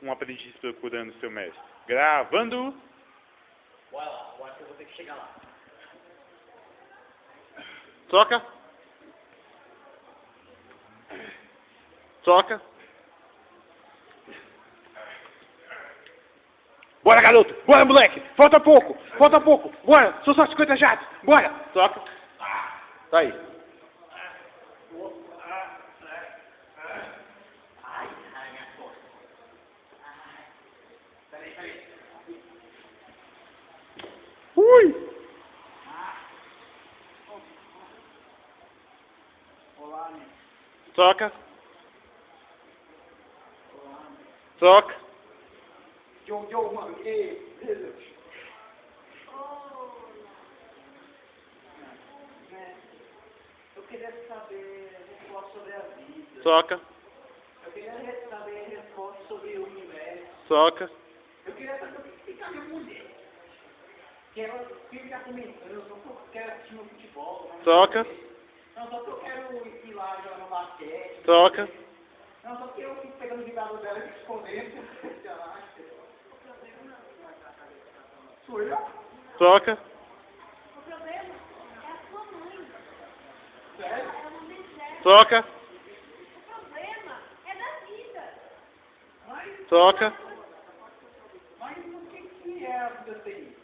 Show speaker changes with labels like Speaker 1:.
Speaker 1: um aprendiz procurando seu mestre. Gravando.
Speaker 2: Bora lá, eu acho que eu vou ter que chegar lá.
Speaker 1: Troca. Troca. Bora, garoto! Bora, moleque! Falta pouco! Falta pouco! Bora! São só 50 jatos! Bora! Troca. Tá aí.
Speaker 2: Ai, minha costa. Ai. Peraí.
Speaker 1: Ui!
Speaker 2: Olá, meu.
Speaker 1: Troca.
Speaker 2: Olá, meu.
Speaker 1: Troca.
Speaker 2: Yo, mano. Ei, beleza. Eu queria saber resposta sobre a vida.
Speaker 1: Troca.
Speaker 2: Eu queria saber resposta sobre o universo.
Speaker 1: Troca.
Speaker 2: Eu queria saber o que fica minha mulher. Quero ficar comentando, não porque eu quero assistir no futebol. Não
Speaker 1: Troca.
Speaker 2: Não, só porque eu quero ir lá jogar no basquete.
Speaker 1: Troca.
Speaker 2: Não, só porque eu fico pegando o guitarra dela e escondendo. Sou eu?
Speaker 1: Troca.
Speaker 3: O problema é a sua mãe.
Speaker 2: Sério?
Speaker 3: Ela não tem certo.
Speaker 1: Troca.
Speaker 3: O problema é da vida.
Speaker 2: Mas
Speaker 1: Troca.
Speaker 2: o que é a vida sem